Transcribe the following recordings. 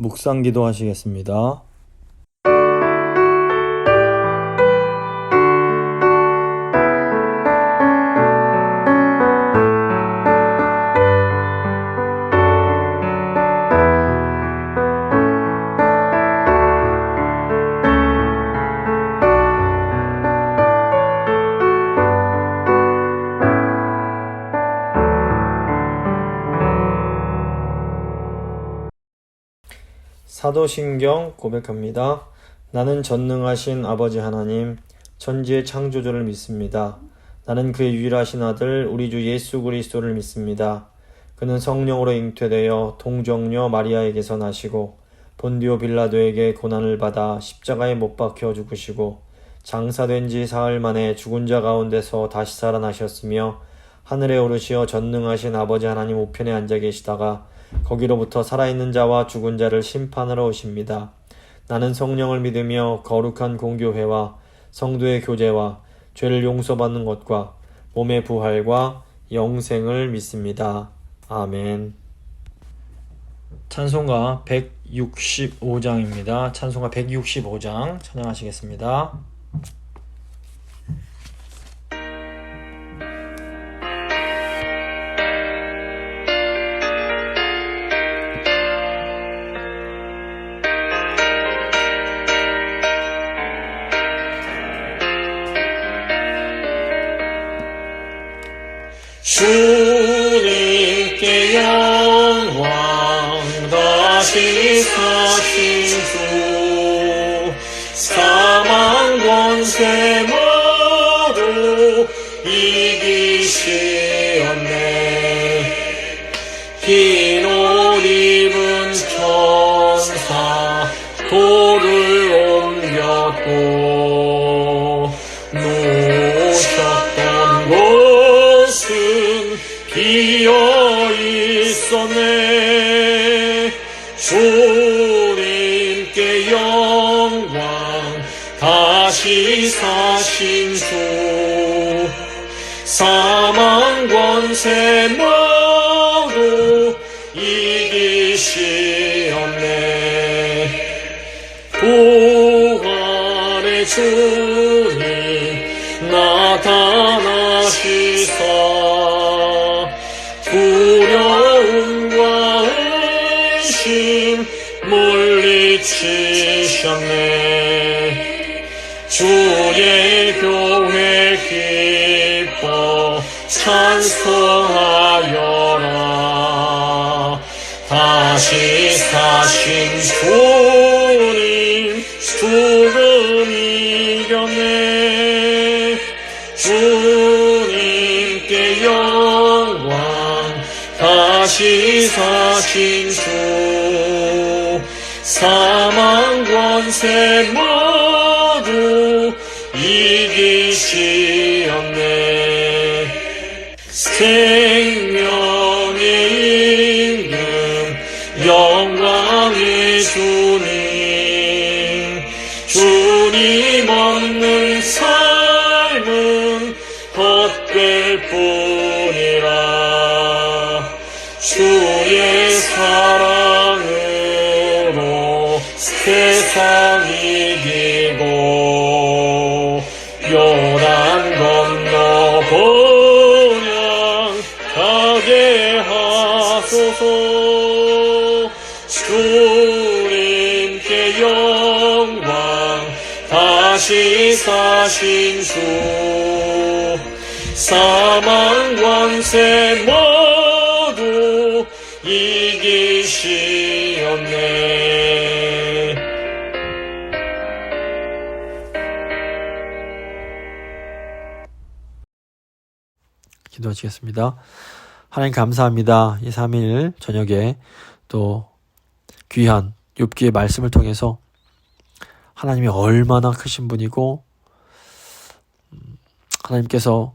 묵상기도 하시겠습니다. 사도신경 고백합니다. 나는 전능하신 아버지 하나님, 천지의 창조주를 믿습니다. 나는 그의 유일하신 아들 우리 주 예수 그리스도를 믿습니다. 그는 성령으로 잉태되어 동정녀 마리아에게서 나시고 본디오 빌라도에게 고난을 받아 십자가에 못 박혀 죽으시고 장사된 지 사흘 만에 죽은 자 가운데서 다시 살아나셨으며 하늘에 오르시어 전능하신 아버지 하나님 우편에 앉아 계시다가 거기로부터 살아있는 자와 죽은 자를 심판하러 오십니다. 나는 성령을 믿으며 거룩한 공교회와 성도의 교제와 죄를 용서받는 것과 몸의 부활과 영생을 믿습니다. 아멘. 찬송가 165장입니다. 찬송가 165장 찬양하시겠습니다. 주님께 영광 다시 사신 주 사망 권세 모두 이기시었네. 흰 옷 입은 천사 돌을 옮겼고 누우셨던 곳은 비어 있었네. 주님께 영광 다시 사신 주 사망 권세 모두 이기시었네. 부활의 주님 나타나시사 두려움과 의심 물리치셨네. 주의 교회 기뻐 찬송하여라. 다시 사신 주님 죽음 이겼네. 주님께 영광 다시 사신 주 사망 권세 모두 이기시었네. 생명의 임금 영광의 주님 주님 없는 삶은 헛될 뿐이라. 주의 사랑으로 세상 이기고 요단 건너 본향 가게 하소서. 주님께 영광 다시 사신 주 사망 권세 모두 이기시었네. 기도하시겠습니다. 하나님 감사합니다. 이 3일 저녁에 또 귀한 욥기의 말씀을 통해서 하나님이 얼마나 크신 분이고 하나님께서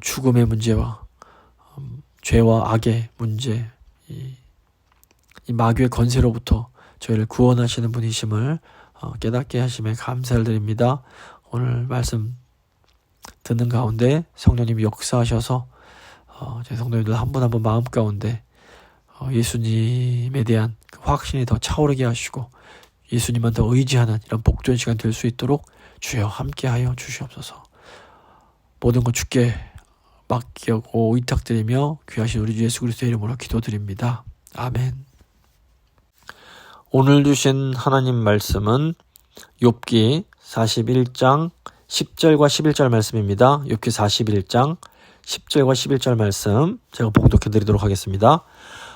죽음의 문제와 죄와 악의 문제, 이 마귀의 권세로부터 저희를 구원하시는 분이심을 깨닫게 하심에 감사를 드립니다. 오늘 말씀 듣는 가운데 성령님이 역사하셔서 저희 성도님들 한 분 한 분 마음 가운데 예수님에 대한 그 확신이 더 차오르게 하시고 예수님만 더 의지하는 이런 복된 시간 될 수 있도록 주여 함께하여 주시옵소서. 모든 것 주께 맡기고 의탁드리며 귀하신 우리 주 예수 그리스도의 이름으로 기도드립니다. 아멘. 오늘 주신 하나님 말씀은 욥기 41장 10절과 11절 말씀입니다. 욥기 41장 10절과 11절 말씀 제가 봉독해 드리도록 하겠습니다.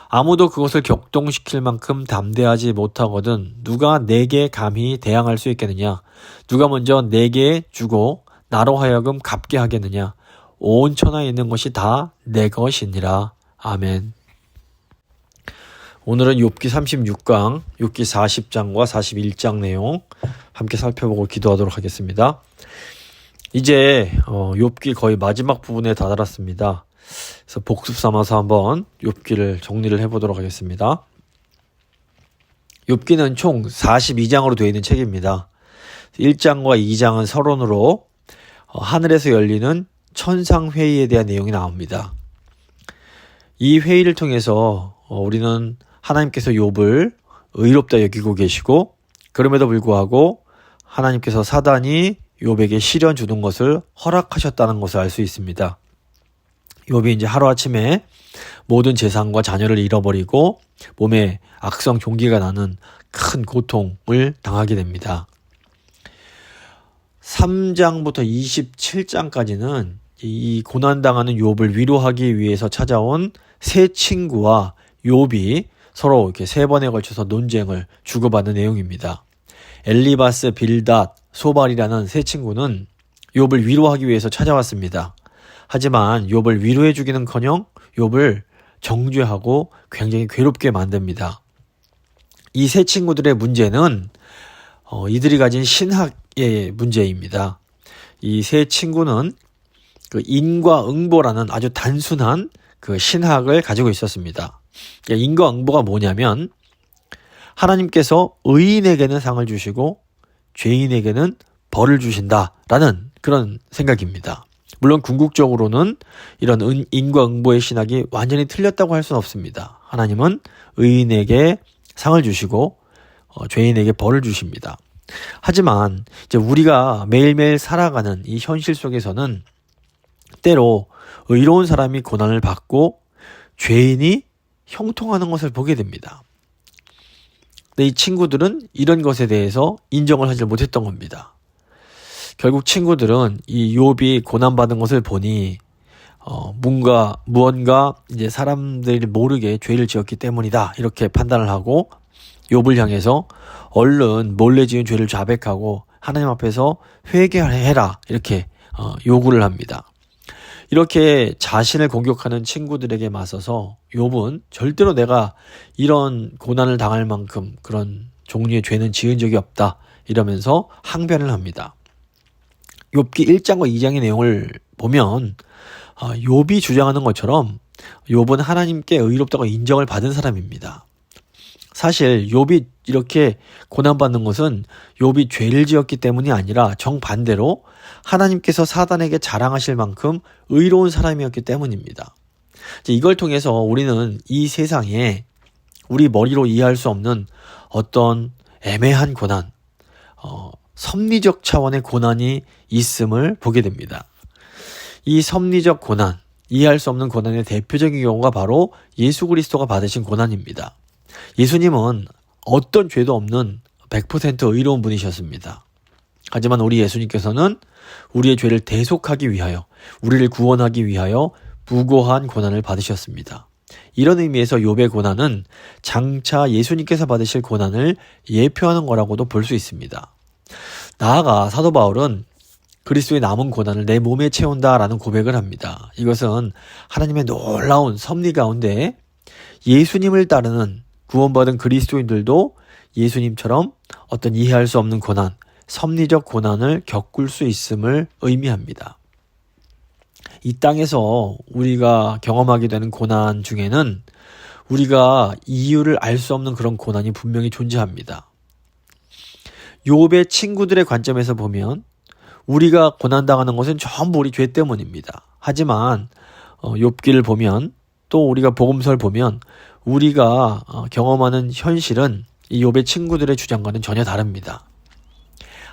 아무도 그것을 격동시킬 만큼 담대하지 못하거든 누가 내게 감히 대항할 수 있겠느냐? 누가 먼저 내게 주고 나로 하여금 갚게 하겠느냐? 온 천하에 있는 것이 다 내 것이니라. 아멘. 오늘은 욥기 36강, 욥기 40장과 41장 내용 함께 살펴보고 기도하도록 하겠습니다. 이제 욥기 거의 마지막 부분에 다다랐습니다. 그래서 복습 삼아서 한번 욥기를 정리를 해보도록 하겠습니다. 욥기는 총 42장으로 되어 있는 책입니다. 1장과 2장은 서론으로 하늘에서 열리는 천상회의에 대한 내용이 나옵니다. 이 회의를 통해서 우리는 하나님께서 욥을 의롭다 여기고 계시고 그럼에도 불구하고 하나님께서 사단이 욥에게 시련 주는 것을 허락하셨다는 것을 알 수 있습니다. 욥이 이제 하루아침에 모든 재산과 자녀를 잃어버리고 몸에 악성 종기가 나는 큰 고통을 당하게 됩니다. 3장부터 27장까지는 이 고난당하는 욥을 위로하기 위해서 찾아온 세 친구와 욥이 서로 이렇게 세 번에 걸쳐서 논쟁을 주고받는 내용입니다. 엘리바스, 빌닷, 소발이라는 세 친구는 욥을 위로하기 위해서 찾아왔습니다. 하지만 욥을 위로해 주기는커녕 욥을 정죄하고 굉장히 괴롭게 만듭니다. 이 세 친구들의 문제는 이들이 가진 신학의 문제입니다. 이 세 친구는 그 인과응보라는 아주 단순한 그 신학을 가지고 있었습니다. 인과응보가 뭐냐면 하나님께서 의인에게는 상을 주시고 죄인에게는 벌을 주신다라는 그런 생각입니다. 물론 궁극적으로는 이런 인과응보의 신학이 완전히 틀렸다고 할 수는 없습니다. 하나님은 의인에게 상을 주시고 죄인에게 벌을 주십니다. 하지만 이제 우리가 매일매일 살아가는 이 현실 속에서는 때로 의로운 사람이 고난을 받고 죄인이 형통하는 것을 보게 됩니다. 근데 이 친구들은 이런 것에 대해서 인정을 하지 못했던 겁니다. 결국 친구들은 이 욥이 고난받은 것을 보니 무언가 이제 사람들이 모르게 죄를 지었기 때문이다 이렇게 판단을 하고 욥을 향해서 얼른 몰래 지은 죄를 자백하고 하나님 앞에서 회개해라 이렇게 요구를 합니다. 이렇게 자신을 공격하는 친구들에게 맞서서 욥은 절대로 내가 이런 고난을 당할 만큼 그런 종류의 죄는 지은 적이 없다 이러면서 항변을 합니다. 욥기 1장과 2장의 내용을 보면 욥이 주장하는 것처럼 욥은 하나님께 의롭다고 인정을 받은 사람입니다. 사실 욥이 이렇게 고난받는 것은 욥이 죄를 지었기 때문이 아니라 정반대로 하나님께서 사단에게 자랑하실 만큼 의로운 사람이었기 때문입니다. 이걸 통해서 우리는 이 세상에 우리 머리로 이해할 수 없는 어떤 애매한 고난, 섭리적 차원의 고난이 있음을 보게 됩니다. 이 섭리적 고난, 이해할 수 없는 고난의 대표적인 경우가 바로 예수 그리스도가 받으신 고난입니다. 예수님은 어떤 죄도 없는 100% 의로운 분이셨습니다. 하지만 우리 예수님께서는 우리의 죄를 대속하기 위하여, 우리를 구원하기 위하여 무고한 고난을 받으셨습니다. 이런 의미에서 욥의 고난은 장차 예수님께서 받으실 고난을 예표하는 거라고도 볼 수 있습니다. 나아가 사도 바울은 그리스도의 남은 고난을 내 몸에 채운다라는 고백을 합니다. 이것은 하나님의 놀라운 섭리 가운데 예수님을 따르는 구원받은 그리스도인들도 예수님처럼 어떤 이해할 수 없는 고난, 섭리적 고난을 겪을 수 있음을 의미합니다. 이 땅에서 우리가 경험하게 되는 고난 중에는 우리가 이유를 알 수 없는 그런 고난이 분명히 존재합니다. 욥의 친구들의 관점에서 보면 우리가 고난당하는 것은 전부 우리 죄 때문입니다. 하지만 욥기를 보면 또 우리가 복음서를 보면 우리가 경험하는 현실은 이 욥의 친구들의 주장과는 전혀 다릅니다.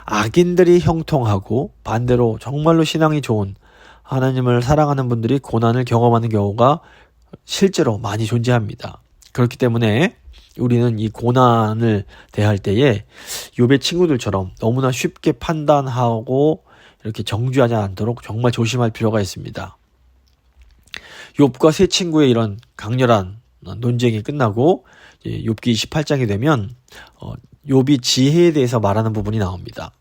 악인들이 형통하고 반대로 정말로 신앙이 좋은 하나님을 사랑하는 분들이 고난을 경험하는 경우가 실제로 많이 존재합니다. 그렇기 때문에 우리는 이 고난을 대할 때에 욥의 친구들처럼 너무나 쉽게 판단하고 이렇게 정죄하지 않도록 정말 조심할 필요가 있습니다. 욥과 세 친구의 이런 강렬한 논쟁이 끝나고 욥기 28장이 되면 욥이 지혜에 대해서 말하는 부분이 나옵니다.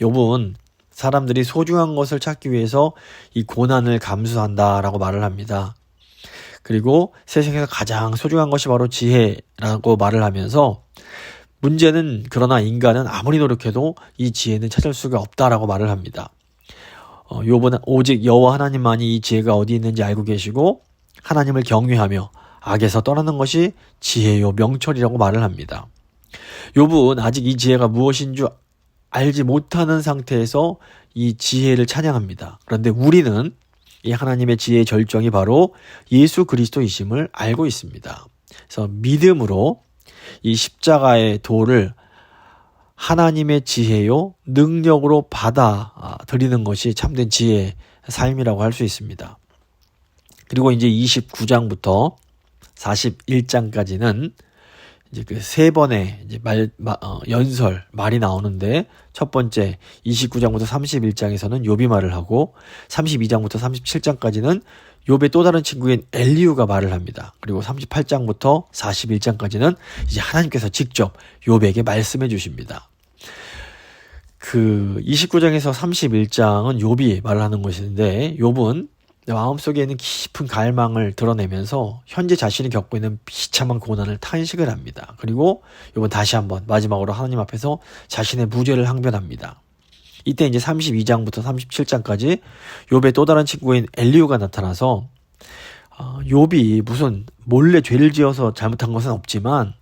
욥은 사람들이 소중한 것을 찾기 위해서 이 고난을 감수한다라고 말을 합니다. 그리고 세상에서 가장 소중한 것이 바로 지혜라고 말을 하면서 문제는 그러나 인간은 아무리 노력해도 이 지혜는 찾을 수가 없다라고 말을 합니다. 욥은 오직 여호와 하나님만이 이 지혜가 어디 있는지 알고 계시고 하나님을 경외하며 악에서 떠나는 것이 지혜요 명철이라고 말을 합니다. 욥은 아직 이 지혜가 무엇인 줄 알지 못하는 상태에서 이 지혜를 찬양합니다. 그런데 우리는 이 하나님의 지혜의 절정이 바로 예수 그리스도이심을 알고 있습니다. 그래서 믿음으로 이 십자가의 도를 하나님의 지혜요 능력으로 받아들이는 것이 참된 지혜의 삶이라고 할 수 있습니다. 그리고 이제 29장부터 41장까지는 이제 그 세 번의 이제 말이 나오는데 첫 번째 29장부터 31장에서는 욥이 말을 하고 32장부터 37장까지는 욥의 또 다른 친구인 엘리후가 말을 합니다. 그리고 38장부터 41장까지는 이제 하나님께서 직접 욥에게 말씀해 주십니다. 그 29장에서 31장은 욥이 말을 하는 것인데 욥은 마음속에 있는 깊은 갈망을 드러내면서 현재 자신이 겪고 있는 비참한 고난을 탄식을 합니다. 그리고 욥은 다시 한번 마지막으로 하나님 앞에서 자신의 무죄를 항변합니다. 이때 이제 32장부터 37장까지 욥의 또 다른 친구인 엘리후가 나타나서 욥이 무슨 몰래 죄를 지어서 잘못한 것은 없지만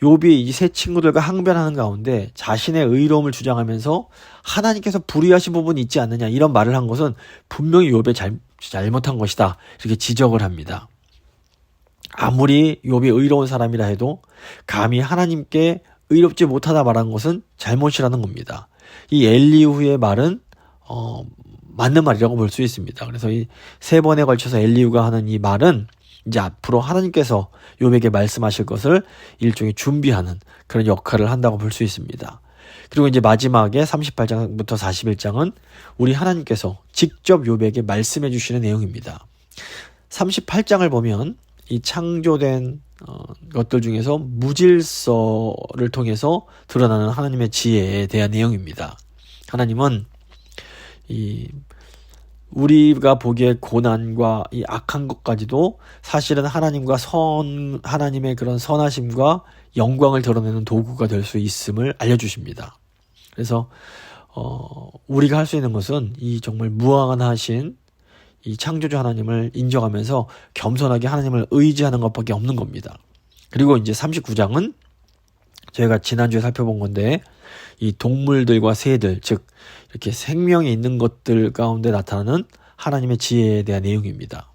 욥이 이 세 친구들과 항변하는 가운데 자신의 의로움을 주장하면서 하나님께서 불의하신 부분이 있지 않느냐 이런 말을 한 것은 분명히 욥의 잘못한 것이다 이렇게 지적을 합니다. 아무리 욥이 의로운 사람이라 해도 감히 하나님께 의롭지 못하다 말한 것은 잘못이라는 겁니다. 이 엘리후의 말은 맞는 말이라고 볼 수 있습니다. 그래서 이 세 번에 걸쳐서 엘리후가 하는 이 말은 이제 앞으로 하나님께서 욥에게 말씀하실 것을 일종의 준비하는 그런 역할을 한다고 볼 수 있습니다. 그리고 이제 마지막에 38장부터 41장은 우리 하나님께서 직접 욥에게 말씀해 주시는 내용입니다. 38장을 보면 이 창조된 것들 중에서 무질서를 통해서 드러나는 하나님의 지혜에 대한 내용입니다. 하나님은 우리가 보기에 고난과 이 악한 것까지도 사실은 하나님의 그런 선하심과 영광을 드러내는 도구가 될 수 있음을 알려주십니다. 그래서 우리가 할 수 있는 것은 이 정말 무한하신 이 창조주 하나님을 인정하면서 겸손하게 하나님을 의지하는 것밖에 없는 겁니다. 그리고 이제 39장은 저희가 지난주에 살펴본 건데 이 동물들과 새들, 즉 이렇게 생명이 있는 것들 가운데 나타나는 하나님의 지혜에 대한 내용입니다.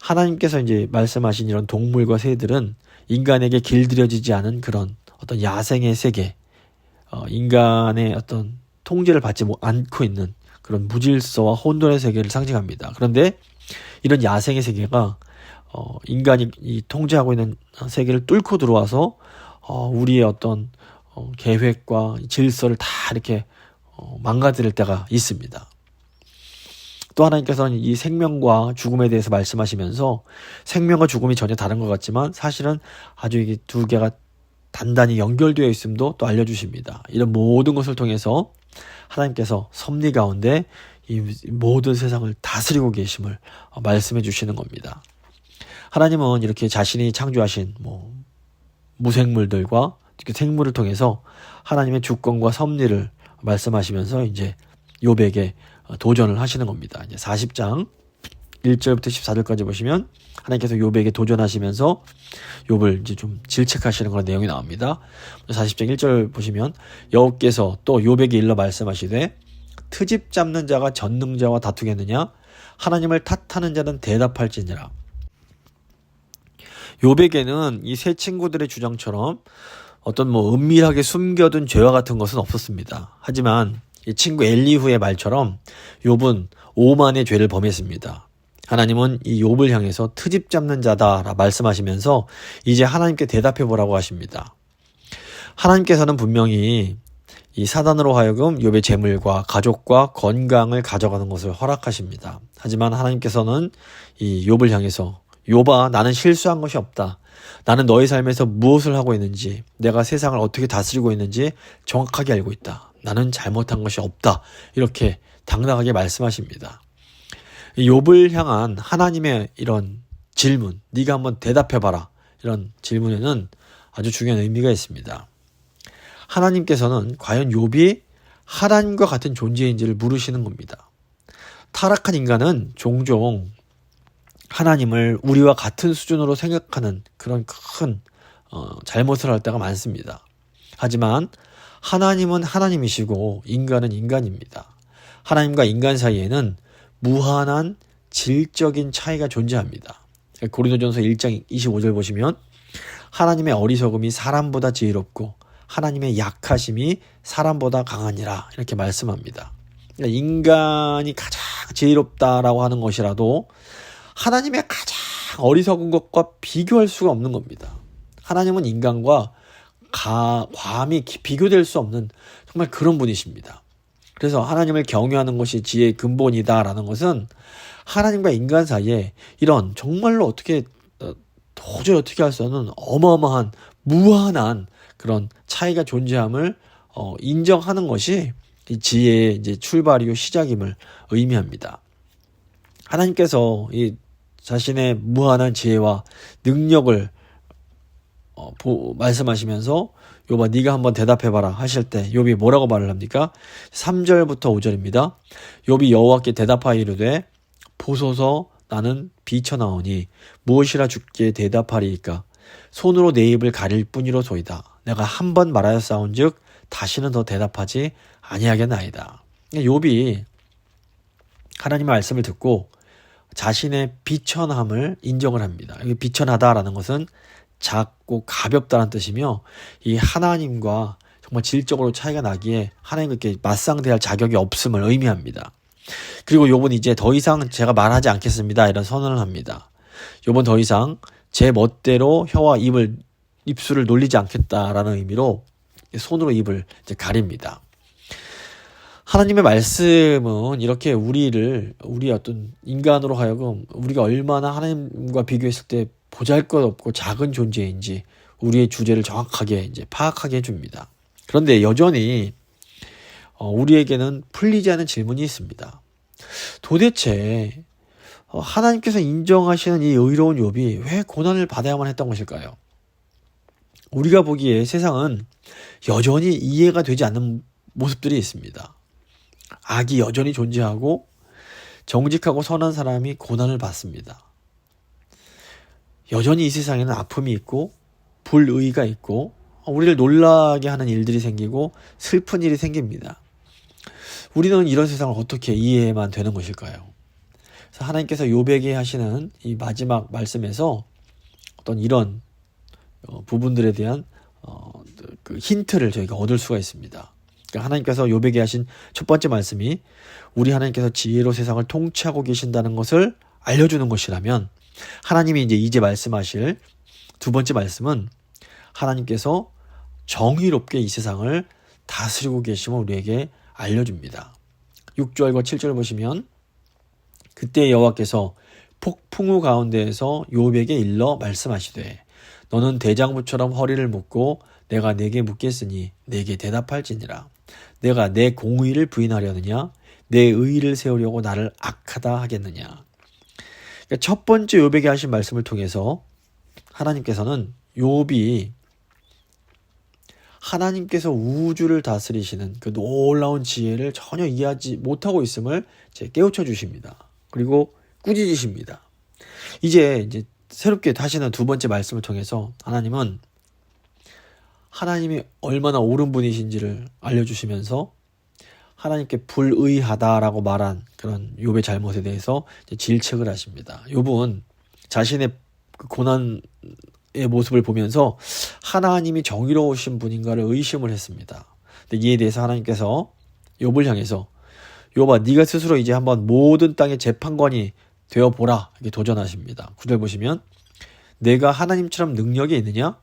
하나님께서 이제 말씀하신 이런 동물과 새들은 인간에게 길들여지지 않은 그런 어떤 야생의 세계, 인간의 어떤 통제를 받지 않고 있는 그런 무질서와 혼돈의 세계를 상징합니다. 그런데 이런 야생의 세계가 인간이 통제하고 있는 세계를 뚫고 들어와서 우리의 어떤 계획과 질서를 다 이렇게 망가뜨릴 때가 있습니다. 또 하나님께서는 이 생명과 죽음에 대해서 말씀하시면서 생명과 죽음이 전혀 다른 것 같지만 사실은 아주 이게 두 개가 단단히 연결되어 있음도 또 알려주십니다. 이런 모든 것을 통해서 하나님께서 섭리 가운데 이 모든 세상을 다스리고 계심을 말씀해 주시는 겁니다. 하나님은 이렇게 자신이 창조하신 무생물들과 생물을 통해서 하나님의 주권과 섭리를 말씀하시면서 이제 욥에게 도전을 하시는 겁니다. 이제 40장 1절부터 14절까지 보시면 하나님께서 욥에게 도전하시면서 욥을 이제 좀 질책하시는 그런 내용이 나옵니다. 40장 1절 보시면 여호와께서 또 욥에게 일러 말씀하시되 트집 잡는 자가 전능자와 다투겠느냐 하나님을 탓하는 자는 대답할지니라. 욥에게는 이 세 친구들의 주장처럼 어떤 은밀하게 숨겨둔 죄와 같은 것은 없었습니다. 하지만 이 친구 엘리후의 말처럼 욥은 오만의 죄를 범했습니다. 하나님은 이 욥을 향해서 트집 잡는 자다라 말씀하시면서 이제 하나님께 대답해 보라고 하십니다. 하나님께서는 분명히 이 사단으로 하여금 욥의 재물과 가족과 건강을 가져가는 것을 허락하십니다. 하지만 하나님께서는 이 욥을 향해서 욥아, 나는 실수한 것이 없다. 나는 너의 삶에서 무엇을 하고 있는지, 내가 세상을 어떻게 다스리고 있는지 정확하게 알고 있다. 나는 잘못한 것이 없다. 이렇게 당당하게 말씀하십니다. 욥을 향한 하나님의 이런 질문, 네가 한번 대답해봐라. 이런 질문에는 아주 중요한 의미가 있습니다. 하나님께서는 과연 욥이 하나님과 같은 존재인지를 물으시는 겁니다. 타락한 인간은 종종 하나님을 우리와 같은 수준으로 생각하는 그런 큰 잘못을 할 때가 많습니다. 하지만 하나님은 하나님이시고 인간은 인간입니다. 하나님과 인간 사이에는 무한한 질적인 차이가 존재합니다. 고린도전서 1장 25절 보시면 하나님의 어리석음이 사람보다 지혜롭고 하나님의 약하심이 사람보다 강하니라 이렇게 말씀합니다. 그러니까 인간이 가장 지혜롭다라고 하는 것이라도 하나님의 가장 어리석은 것과 비교할 수가 없는 겁니다. 하나님은 인간과 감히 비교될 수 없는 정말 그런 분이십니다. 그래서 하나님을 경외하는 것이 지혜의 근본이다라는 것은 하나님과 인간 사이에 이런 정말로 도저히 어떻게 할 수 없는 어마어마한 무한한 그런 차이가 존재함을 인정하는 것이 이 지혜의 이제 출발이요 시작임을 의미합니다. 하나님께서 이 자신의 무한한 지혜와 능력을 말씀하시면서 욥아 네가 한번 대답해봐라 하실 때 욥이 뭐라고 말을 합니까? 3절부터 5절입니다. 욥이 여호와께 대답하여 이르되 보소서 나는 비쳐나오니 무엇이라 주께 대답하리이까? 손으로 내 입을 가릴 뿐이로소이다. 내가 한 번 말하였사온즉 다시는 더 대답하지 아니하겠나이다. 욥이 하나님의 말씀을 듣고 자신의 비천함을 인정을 합니다. 비천하다라는 것은 작고 가볍다는 뜻이며 이 하나님과 정말 질적으로 차이가 나기에 하나님과 이렇게 맞상대할 자격이 없음을 의미합니다. 그리고 욥은 이제 더 이상 제가 말하지 않겠습니다. 이런 선언을 합니다. 욥은 더 이상 제 멋대로 혀와 입술을 놀리지 않겠다라는 의미로 손으로 입을 이제 가립니다. 하나님의 말씀은 이렇게 우리의 어떤 인간으로 하여금 우리가 얼마나 하나님과 비교했을 때 보잘것없고 작은 존재인지 우리의 주제를 정확하게 이제 파악하게 해줍니다. 그런데 여전히 우리에게는 풀리지 않은 질문이 있습니다. 도대체 하나님께서 인정하시는 이 의로운 욥이 왜 고난을 받아야만 했던 것일까요? 우리가 보기에 세상은 여전히 이해가 되지 않는 모습들이 있습니다. 악이 여전히 존재하고 정직하고 선한 사람이 고난을 받습니다. 여전히 이 세상에는 아픔이 있고 불의가 있고 우리를 놀라게 하는 일들이 생기고 슬픈 일이 생깁니다. 우리는 이런 세상을 어떻게 이해만 되는 것일까요? 그래서 하나님께서 욥에게 하시는 이 마지막 말씀에서 어떤 이런 부분들에 대한 그 힌트를 저희가 얻을 수가 있습니다. 그러니까 하나님께서 욥에게 하신 첫 번째 말씀이 우리 하나님께서 지혜로 세상을 통치하고 계신다는 것을 알려주는 것이라면 하나님이 이제 말씀하실 두 번째 말씀은 하나님께서 정의롭게 이 세상을 다스리고 계심을 우리에게 알려줍니다. 6절과 7절 보시면 그때 여호와께서 폭풍우 가운데에서 욥에게 일러 말씀하시되 너는 대장부처럼 허리를 묶고 내가 내게 묻겠으니 내게 대답할지니라. 내가 내 공의를 부인하려느냐 내 의의를 세우려고 나를 악하다 하겠느냐. 그러니까 첫 번째 욥에게 하신 말씀을 통해서 하나님께서는 욥이 하나님께서 우주를 다스리시는 그 놀라운 지혜를 전혀 이해하지 못하고 있음을 깨우쳐 주십니다. 그리고 꾸짖으십니다. 이제 새롭게 하시는 두 번째 말씀을 통해서 하나님은 하나님이 얼마나 옳은 분이신지를 알려주시면서 하나님께 불의하다라고 말한 그런 욥의 잘못에 대해서 질책을 하십니다. 욥은 자신의 그 고난 모습을 보면서 하나님이 정의로우신 분인가를 의심을 했습니다. 근데 이에 대해서 하나님께서 욥을 향해서 욥아 네가 스스로 이제 한번 모든 땅의 재판관이 되어보라 이렇게 도전하십니다. 9절 보시면 내가 하나님처럼 능력이 있느냐?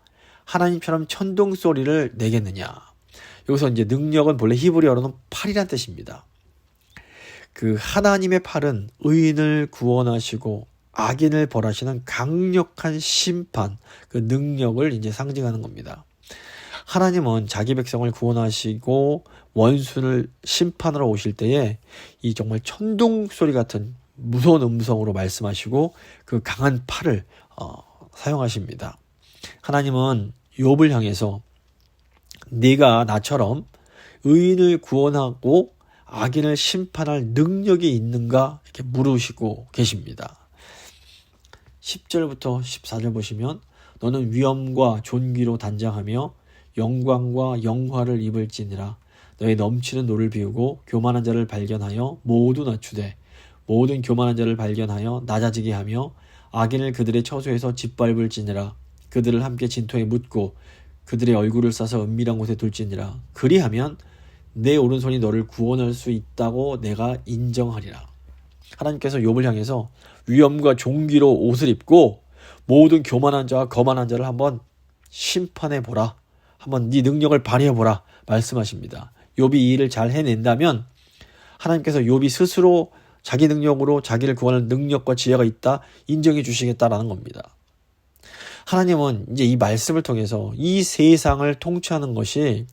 하나님처럼 천둥 소리를 내겠느냐? 여기서 이제 능력은 본래 히브리어로는 팔이란 뜻입니다. 그 하나님의 팔은 의인을 구원하시고 악인을 벌하시는 강력한 심판, 그 능력을 이제 상징하는 겁니다. 하나님은 자기 백성을 구원하시고 원수를 심판하러 오실 때에 이 정말 천둥 소리 같은 무서운 음성으로 말씀하시고 그 강한 팔을 사용하십니다. 하나님은 욥을 향해서 네가 나처럼 의인을 구원하고 악인을 심판할 능력이 있는가 이렇게 물으시고 계십니다. 10절부터 14절 보시면 너는 위엄과 존귀로 단장하며 영광과 영화를 입을지니라. 너의 넘치는 노를 비우고 교만한 자를 발견하여 모두 낮추되 모든 교만한 자를 발견하여 낮아지게 하며 악인을 그들의 처소에서 짓밟을지니라. 그들을 함께 진토에 묻고 그들의 얼굴을 싸서 은밀한 곳에 둘지니라. 그리하면 내 오른손이 너를 구원할 수 있다고 내가 인정하리라. 하나님께서 욥을 향해서 위엄과 존귀로 옷을 입고 모든 교만한 자와 거만한 자를 한번 심판해 보라. 한번 네 능력을 발휘해 보라 말씀하십니다. 욥이 이 일을 잘 해낸다면 하나님께서 욥이 스스로 자기 능력으로 자기를 구원할 능력과 지혜가 있다 인정해 주시겠다라는 겁니다. 하나님은 이제 이 말씀을 통해서 이 세상을 통치하는 것이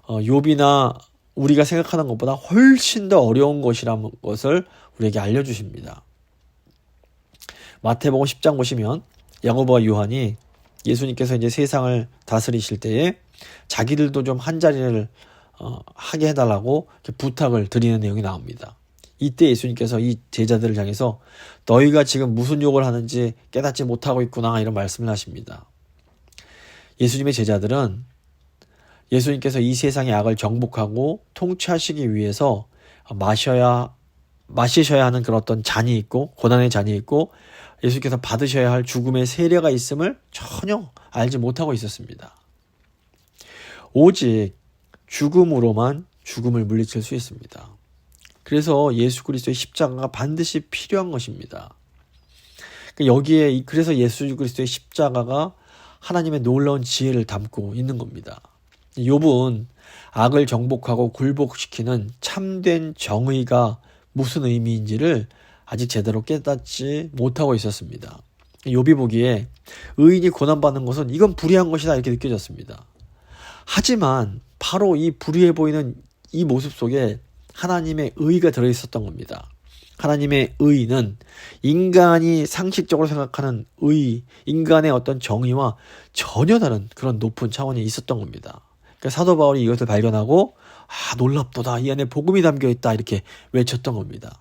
욥이나 우리가 생각하는 것보다 훨씬 더 어려운 것이라는 것을 우리에게 알려주십니다. 마태복음 10장 보시면 야고보와 요한이 예수님께서 이제 세상을 다스리실 때에 자기들도 좀 한 자리를 하게 해달라고 부탁을 드리는 내용이 나옵니다. 이때 예수님께서 이 제자들을 향해서 너희가 지금 무슨 욕을 하는지 깨닫지 못하고 있구나 이런 말씀을 하십니다. 예수님의 제자들은 예수님께서 이 세상의 악을 정복하고 통치하시기 위해서 마시셔야 하는 그런 어떤 잔이 있고 고난의 잔이 있고 예수님께서 받으셔야 할 죽음의 세례가 있음을 전혀 알지 못하고 있었습니다. 오직 죽음으로만 죽음을 물리칠 수 있습니다. 그래서 예수 그리스도의 십자가가 반드시 필요한 것입니다. 그래서 예수 그리스도의 십자가가 하나님의 놀라운 지혜를 담고 있는 겁니다. 욥은 악을 정복하고 굴복시키는 참된 정의가 무슨 의미인지를 아직 제대로 깨닫지 못하고 있었습니다. 욥이 보기에 의인이 고난받는 것은 이건 불의한 것이다 이렇게 느껴졌습니다. 하지만 바로 이 불의해 보이는 이 모습 속에 하나님의 의가 들어있었던 겁니다. 하나님의 의는 인간이 상식적으로 생각하는 의, 인간의 어떤 정의와 전혀 다른 그런 높은 차원이 있었던 겁니다. 그러니까 사도 바울이 이것을 발견하고 놀랍도다 이 안에 복음이 담겨있다 이렇게 외쳤던 겁니다.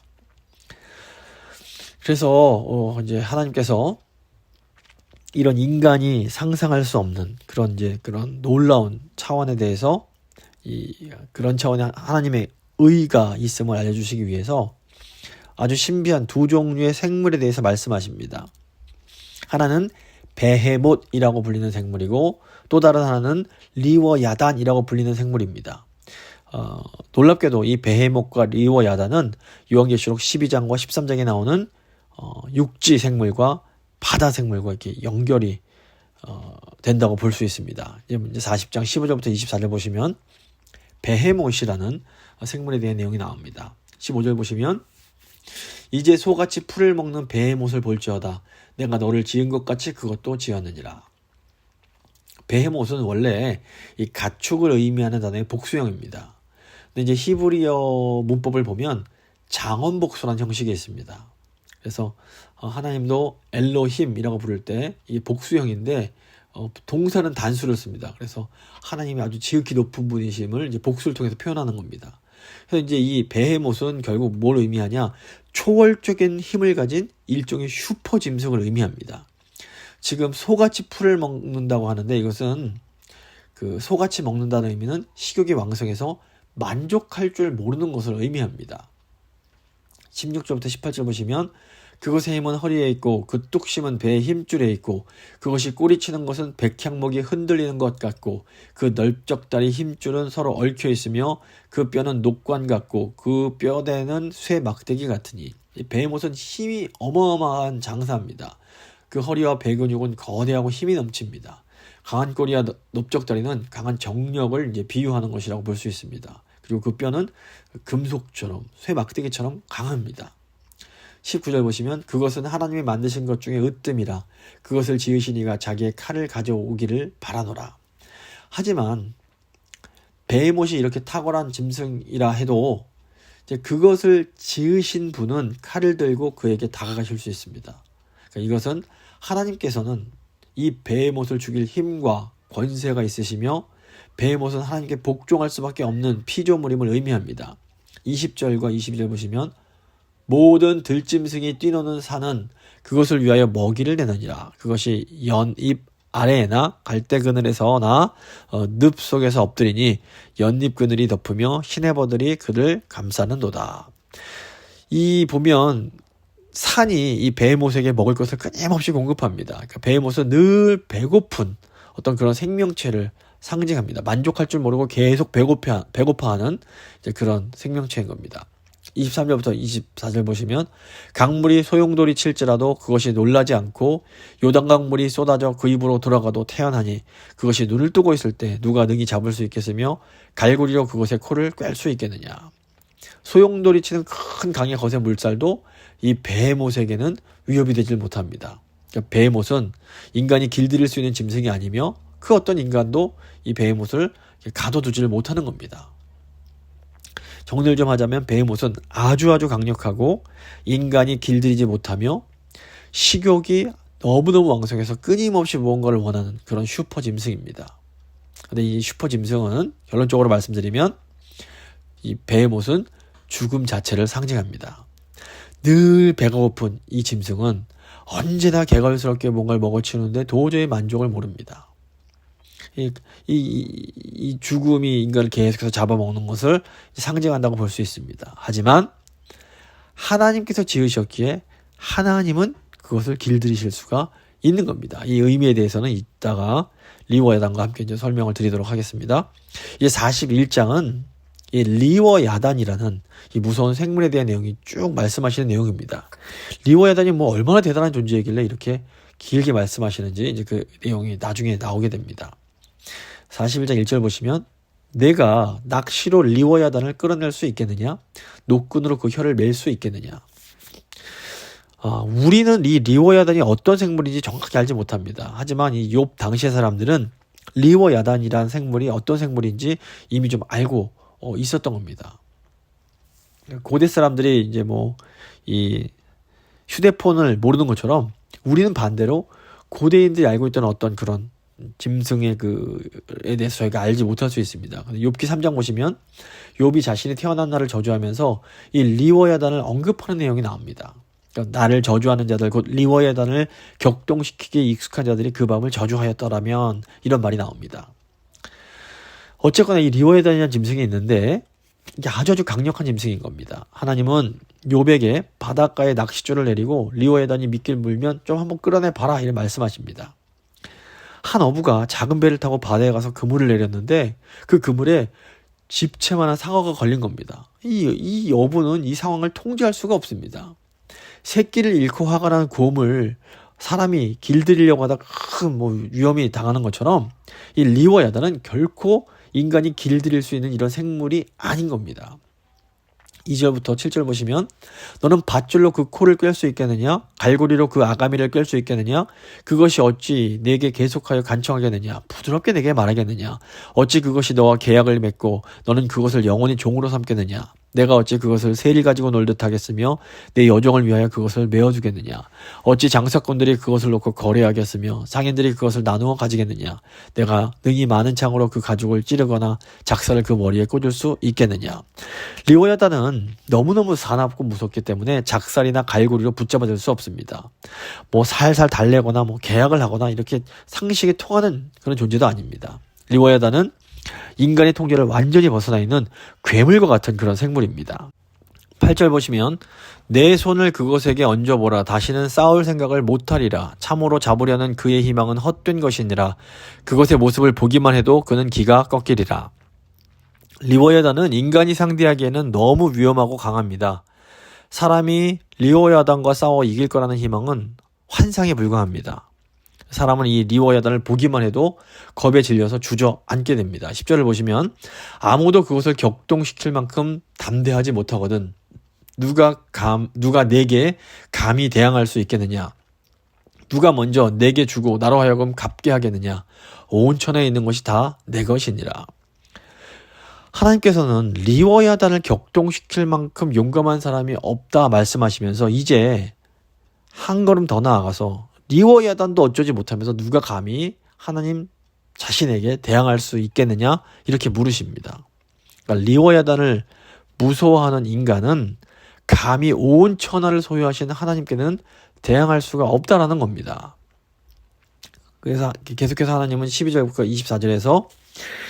그래서 이제 하나님께서 이런 인간이 상상할 수 없는 그런 놀라운 차원에 대해서 그런 차원의 하나님의 의가 있음을 알려주시기 위해서 아주 신비한 두 종류의 생물에 대해서 말씀하십니다. 하나는 베헤못이라고 불리는 생물이고 또 다른 하나는 리워야단이라고 불리는 생물입니다. 놀랍게도 이 베헤못과 리워야단은 요한계시록 12장과 13장에 나오는 육지 생물과 바다 생물과 이렇게 연결이 된다고 볼 수 있습니다. 이제 40장 15절부터 24절 보시면 베헤못이라는 생물에 대한 내용이 나옵니다. 15절 보시면 이제 소같이 풀을 먹는 베헤못을 볼지어다 내가 너를 지은 것 같이 그것도 지었느니라. 베헤못은 원래 이 가축을 의미하는 단어의 복수형입니다. 근데 이제 히브리어 문법을 보면 장원복수라는 형식이 있습니다. 그래서 하나님도 엘로힘이라고 부를 때 이게 복수형인데 동사는 단수를 씁니다. 그래서 하나님이 아주 지극히 높은 분이심을 이제 복수를 통해서 표현하는 겁니다. 그래서 이제 이 베헤못은 결국 뭘 의미하냐? 초월적인 힘을 가진 일종의 슈퍼 짐승을 의미합니다. 지금 소같이 풀을 먹는다고 하는데 이것은 그 소같이 먹는다는 의미는 식욕이 왕성해서 만족할 줄 모르는 것을 의미합니다. 16절부터 18절 보시면 그것의 힘은 허리에 있고 그 뚝심은 배의 힘줄에 있고 그것이 꼬리치는 것은 백향목이 흔들리는 것 같고 그 넓적다리 힘줄은 서로 얽혀 있으며 그 뼈는 녹관 같고 그 뼈대는 쇠 막대기 같으니 이 베헤못은 힘이 어마어마한 장사입니다. 그 허리와 배 근육은 거대하고 힘이 넘칩니다. 강한 꼬리와 넓적다리는 강한 정력을 이제 비유하는 것이라고 볼 수 있습니다. 그리고 그 뼈는 금속처럼 쇠 막대기처럼 강합니다. 19절 보시면 그것은 하나님이 만드신 것 중에 으뜸이라 그것을 지으신 이가 자기의 칼을 가져오기를 바라노라. 하지만 베헤못이 이렇게 탁월한 짐승이라 해도 이제 그것을 지으신 분은 칼을 들고 그에게 다가가실 수 있습니다. 그러니까 이것은 하나님께서는 이 베헤못을 죽일 힘과 권세가 있으시며 베헤못은 하나님께 복종할 수밖에 없는 피조물임을 의미합니다. 20절과 22절 보시면 모든 들짐승이 뛰노는 산은 그것을 위하여 먹이를 내느니라. 그것이 연잎 아래에나 갈대 그늘에서나 늪 속에서 엎드리니 연잎 그늘이 덮으며 시내버들이 그를 감싸는도다. 이 보면 산이 이 베헤못에게 먹을 것을 끊임없이 공급합니다. 그러니까 베헤못은 늘 배고픈 어떤 그런 생명체를 상징합니다. 만족할 줄 모르고 계속 배고파하는 이제 그런 생명체인 겁니다. 23절부터 24절 보시면 강물이 소용돌이 칠지라도 그것이 놀라지 않고 요단강 물이 쏟아져 그 입으로 돌아가도 태어나니 그것이 눈을 뜨고 있을 때 누가 능히 잡을 수 있겠으며 갈고리로 그것의 코를 꿰 수 있겠느냐. 소용돌이 치는 큰 강의 거센 물살도 이 베헤못에게는 위협이 되질 못합니다. 그러니까 베헤못은 인간이 길들일 수 있는 짐승이 아니며 그 어떤 인간도 이 베헤못을 가둬두지를 못하는 겁니다. 정리를 좀 하자면 베헤못은 아주 강력하고 인간이 길들이지 못하며 식욕이 너무너무 왕성해서 끊임없이 무언가를 원하는 그런 슈퍼 짐승입니다. 근데 이 슈퍼 짐승은 결론적으로 말씀드리면 이 베헤못은 죽음 자체를 상징합니다. 늘 배가 고픈 이 짐승은 언제나 개걸스럽게 뭔가를 먹어치우는데 도저히 만족을 모릅니다. 이 죽음이 인간을 계속해서 잡아먹는 것을 상징한다고 볼 수 있습니다. 하지만 하나님께서 지으셨기에 하나님은 그것을 길들이실 수가 있는 겁니다. 이 의미에 대해서는 이따가 리워야단과 함께 이제 설명을 드리도록 하겠습니다. 이제 41장은 이 리워야단이라는 이 무서운 생물에 대한 내용이 쭉 말씀하시는 내용입니다. 리워야단이 뭐 얼마나 대단한 존재이길래 이렇게 길게 말씀하시는지 이제 그 내용이 나중에 나오게 됩니다. 41장 1절 보시면 내가 낚시로 리워야단을 끌어낼 수 있겠느냐? 노끈으로 그 혀를 맬 수 있겠느냐? 우리는 이 리워야단이 어떤 생물인지 정확히 알지 못합니다. 하지만 이 욥 당시의 사람들은 리워야단이라는 생물이 어떤 생물인지 이미 좀 알고 있었던 겁니다. 고대 사람들이 이제 뭐 이 휴대폰을 모르는 것처럼 우리는 반대로 고대인들이 알고 있던 어떤 그런 짐승의 그에 대해서 저희가 알지 못할 수 있습니다. 욥기 3장 보시면 욥이 자신이 태어난 날을 저주하면서 이 리워야단을 언급하는 내용이 나옵니다. 그러니까 나를 저주하는 자들 곧 리워야단을 격동시키기에 익숙한 자들이 그 밤을 저주하였더라면 이런 말이 나옵니다. 어쨌거나 이 리워야단이라는 짐승이 있는데 이게 아주 강력한 짐승인 겁니다. 하나님은 욥에게 바닷가에 낚싯줄을 내리고 리워야단이 미끼를 물면 좀 한번 끌어내봐라 이렇게 말씀하십니다. 한 어부가 작은 배를 타고 바다에 가서 그물을 내렸는데 그 그물에 집채만한 상어가 걸린 겁니다. 이 어부는 이 상황을 통제할 수가 없습니다. 새끼를 잃고 화가 난 곰을 사람이 길들이려고 하다 큰 위험이 당하는 것처럼 이 리워야단은 결코 인간이 길들일 수 있는 이런 생물이 아닌 겁니다. 2절부터 7절 보시면 너는 밧줄로 그 코를 꿰 수 있겠느냐? 갈고리로 그 아가미를 꿰 수 있겠느냐? 그것이 어찌 내게 계속하여 간청하겠느냐? 부드럽게 내게 말하겠느냐? 어찌 그것이 너와 계약을 맺고 너는 그것을 영원히 종으로 삼겠느냐? 내가 어찌 그것을 세리 가지고 놀듯 하겠으며 내 여종을 위하여 그것을 메어주겠느냐? 어찌 장사꾼들이 그것을 놓고 거래하겠으며 상인들이 그것을 나누어 가지겠느냐? 내가 능히 많은 창으로 그 가죽을 찌르거나 작사를 그 머리에 꽂을 수 있겠느냐? 리워야단은 너무너무 사납고 무섭기 때문에 작살이나 갈고리로 붙잡아줄 수 없습니다. 살살 달래거나 계약을 하거나 이렇게 상식에 통하는 그런 존재도 아닙니다. 리워야단은 인간의 통제를 완전히 벗어나 있는 괴물과 같은 그런 생물입니다. 8절 보시면 내 손을 그것에게 얹어보라. 다시는 싸울 생각을 못하리라. 참으로 잡으려는 그의 희망은 헛된 것이니라. 그것의 모습을 보기만 해도 그는 기가 꺾이리라. 리워야단은 인간이 상대하기에는 너무 위험하고 강합니다. 사람이 리워야단과 싸워 이길 거라는 희망은 환상에 불과합니다. 사람은 이 리워야단을 보기만 해도 겁에 질려서 주저앉게 됩니다. 10절을 보시면 아무도 그것을 격동시킬 만큼 담대하지 못하거든 누가 내게 감히 대항할 수 있겠느냐? 누가 먼저 내게 주고 나로 하여금 갚게 하겠느냐? 온 천하에 있는 것이 다 내 것이니라. 하나님께서는 리워야단을 격동시킬 만큼 용감한 사람이 없다 말씀하시면서 이제 한 걸음 더 나아가서 리워야단도 어쩌지 못하면서 누가 감히 하나님 자신에게 대항할 수 있겠느냐? 이렇게 물으십니다. 그러니까 리워야단을 무서워하는 인간은 감히 온 천하를 소유하시는 하나님께는 대항할 수가 없다라는 겁니다. 그래서 계속해서 하나님은 12절부터 24절에서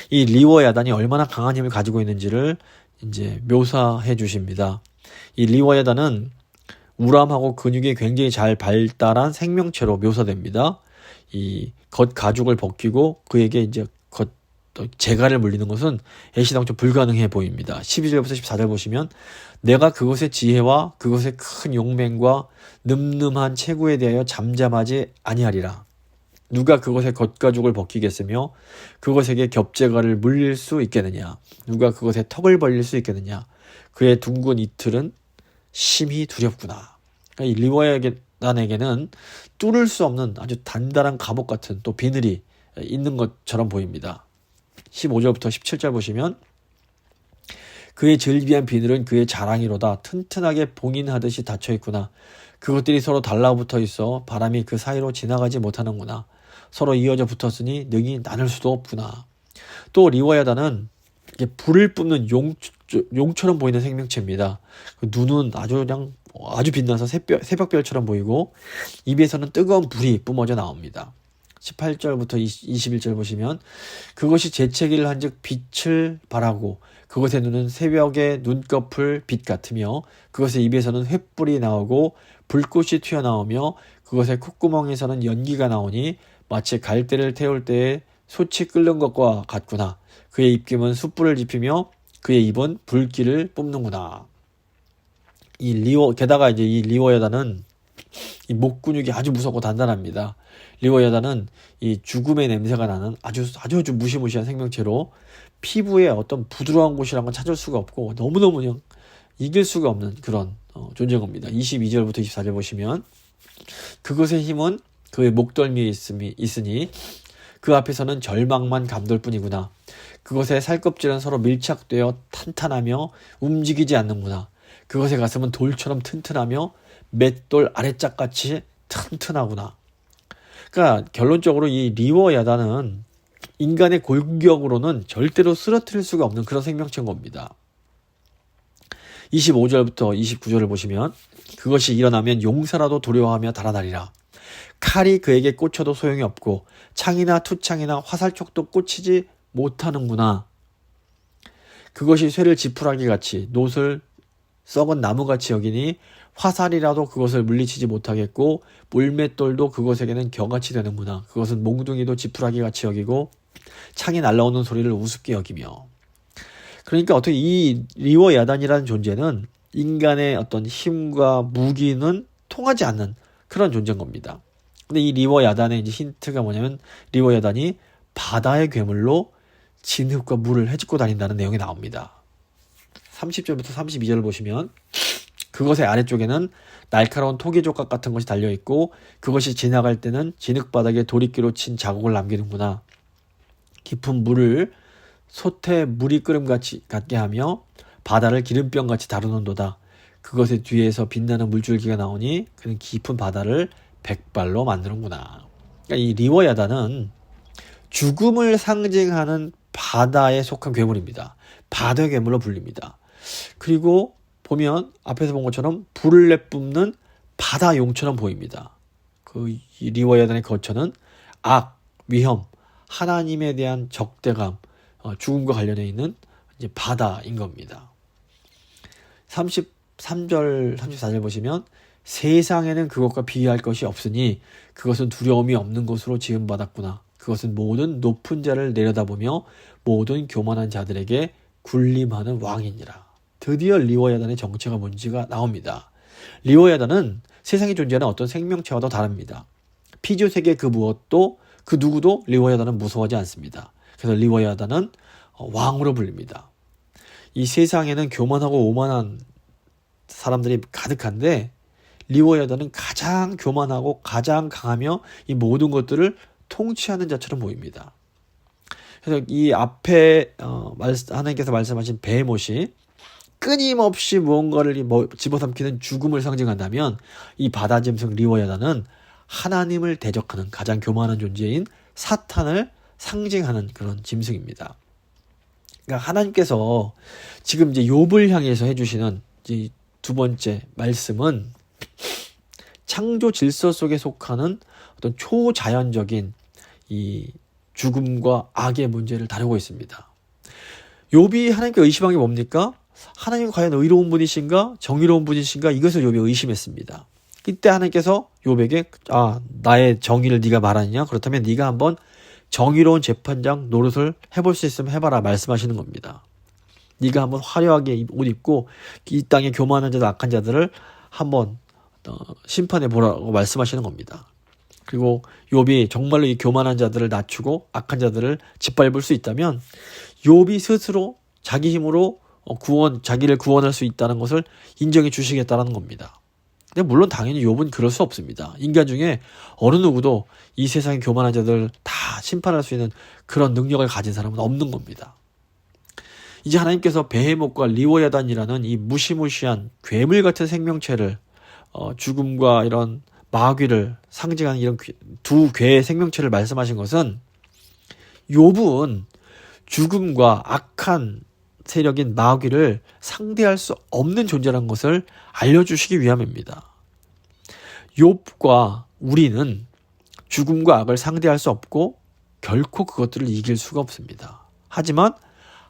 이 리워야단이 얼마나 강한 힘을 가지고 있는지를 이제 묘사해 주십니다. 이 리워야단은 우람하고 근육이 굉장히 잘 발달한 생명체로 묘사됩니다. 이 겉 가죽을 벗기고 그에게 이제 재갈을 물리는 것은 애시당초 불가능해 보입니다. 12절부터 14절 보시면 내가 그것의 지혜와 그것의 큰 용맹과 늠름한 체구에 대하여 잠잠하지 아니하리라. 누가 그것의 겉가죽을 벗기겠으며 그것에게 겹재갈을 물릴 수 있겠느냐? 누가 그것의 턱을 벌릴 수 있겠느냐? 그의 둥근 이틀은 심히 두렵구나. 그러니까 이 리워야단에게는 뚫을 수 없는 아주 단단한 갑옷 같은 또 비늘이 있는 것처럼 보입니다. 15절부터 17절 보시면 그의 즐비한 비늘은 그의 자랑이로다. 튼튼하게 봉인하듯이 닫혀있구나. 그것들이 서로 달라붙어 있어 바람이 그 사이로 지나가지 못하는구나. 서로 이어져 붙었으니 능히 나눌 수도 없구나. 또 리워야단은 불을 뿜는 용처럼 보이는 생명체입니다. 그 눈은 아주 빛나서 새벽별처럼 보이고 입에서는 뜨거운 불이 뿜어져 나옵니다. 18절부터 21절 보시면 그것이 재채기를 한즉 빛을 발하고 그것의 눈은 새벽의 눈꺼풀 빛 같으며 그것의 입에서는 횃불이 나오고 불꽃이 튀어나오며 그것의 콧구멍에서는 연기가 나오니 마치 갈대를 태울 때에 솥이 끓는 것과 같구나. 그의 입김은 숯불을 지피며 그의 입은 불길을 뿜는구나. 게다가 이제 이 리워야단은 이 목 근육이 아주 무섭고 단단합니다. 리워야단은 이 죽음의 냄새가 나는 아주 무시무시한 생명체로 피부에 어떤 부드러운 곳이란 건 찾을 수가 없고 너무너무 그냥 이길 수가 없는 그런 존재인 겁니다. 22절부터 24절 보시면 그것의 힘은 그의 목덜미에 있으니 그 앞에서는 절망만 감돌 뿐이구나. 그것의 살껍질은 서로 밀착되어 탄탄하며 움직이지 않는구나. 그것의 가슴은 돌처럼 튼튼하며 맷돌 아래짝같이 튼튼하구나. 그러니까 결론적으로 이 리워야단은 인간의 골격으로는 절대로 쓰러뜨릴 수가 없는 그런 생명체인 겁니다. 25절부터 29절을 보시면 그것이 일어나면 용사라도 두려워하며 달아나리라. 칼이 그에게 꽂혀도 소용이 없고 창이나 투창이나 화살촉도 꽂히지 못하는구나. 그것이 쇠를 지푸라기 같이 놋을 썩은 나무같이 여기니 화살이라도 그것을 물리치지 못하겠고 물맷돌도 그것에게는 겨같이 되는구나. 그것은 몽둥이도 지푸라기같이 여기고 창이 날라오는 소리를 우습게 여기며. 그러니까 어떻게 이 리워야단이라는 존재는 인간의 어떤 힘과 무기는 통하지 않는 그런 존재인 겁니다. 근데 이 리워야단의 이제 힌트가 뭐냐면 리워야단이 바다의 괴물로 진흙과 물을 헤집고 다닌다는 내용이 나옵니다. 30절부터 32절을 보시면 그것의 아래쪽에는 날카로운 토기조각 같은 것이 달려있고 그것이 지나갈 때는 진흙바닥에 도리끼로 친 자국을 남기는구나. 깊은 물을 솥에 물이 끓음같게 하며 바다를 기름병같이 다루는도다. 그것의 뒤에서 빛나는 물줄기가 나오니 그는 깊은 바다를 백발로 만드는구나. 그러니까 이 리워야단은 죽음을 상징하는 바다에 속한 괴물입니다. 바다의 괴물로 불립니다. 그리고 보면 앞에서 본 것처럼 불을 내뿜는 바다용처럼 보입니다. 그 리워야단의 거처는 악, 위험, 하나님에 대한 적대감, 죽음과 관련해 있는 이제 바다인 겁니다. 33절 34절 보시면 세상에는 그것과 비교할 것이 없으니 그것은 두려움이 없는 것으로 지음받았구나. 그것은 모든 높은 자를 내려다보며 모든 교만한 자들에게 군림하는 왕이니라. 드디어 리워야단의 정체가 뭔지가 나옵니다. 리워야단은 세상에 존재하는 어떤 생명체와도 다릅니다. 피조 세계 그 무엇도 그 누구도 리워야단은 무서워하지 않습니다. 그래서 리워야단은 왕으로 불립니다. 이 세상에는 교만하고 오만한 사람들이 가득한데 리워야단은 가장 교만하고 가장 강하며 이 모든 것들을 통치하는 자처럼 보입니다. 그래서 이 앞에 하나님께서 말씀하신 베헤못이 끊임없이 무언가를 집어삼키는 죽음을 상징한다면 이 바다 짐승 리워야단은 하나님을 대적하는 가장 교만한 존재인 사탄을 상징하는 그런 짐승입니다. 그러니까 하나님께서 지금 이제 욥을 향해서 해주시는 이 두 번째 말씀은 창조 질서 속에 속하는 어떤 초자연적인 이 죽음과 악의 문제를 다루고 있습니다. 욥이 하나님께 의심한 게 뭡니까? 하나님 과연 의로운 분이신가? 정의로운 분이신가? 이것을 욥이 의심했습니다. 이때 하나님께서 욥에게 나의 정의를 네가 말하느냐? 그렇다면 네가 한번 정의로운 재판장 노릇을 해볼 수 있으면 해봐라 말씀하시는 겁니다. 네가 한번 화려하게 옷 입고 이 땅의 교만한 자들 악한 자들을 한번 심판해 보라고 말씀하시는 겁니다. 그리고 욥이 정말로 이 교만한 자들을 낮추고 악한 자들을 짓밟을 수 있다면 욥이 스스로 자기 힘으로 자기를 구원할 수 있다는 것을 인정해 주시겠다는 겁니다. 근데 물론 당연히 욥은 그럴 수 없습니다. 인간 중에 어느 누구도 이 세상의 교만한 자들을 다 심판할 수 있는 그런 능력을 가진 사람은 없는 겁니다. 이제 하나님께서 베헤못과 리워야단이라는 이 무시무시한 괴물 같은 생명체를 죽음과 이런 마귀를 상징하는 이런 두 괴의 생명체를 말씀하신 것은 욥은 죽음과 악한 세력인 마귀를 상대할 수 없는 존재라는 것을 알려주시기 위함입니다. 욥과 우리는 죽음과 악을 상대할 수 없고 결코 그것들을 이길 수가 없습니다. 하지만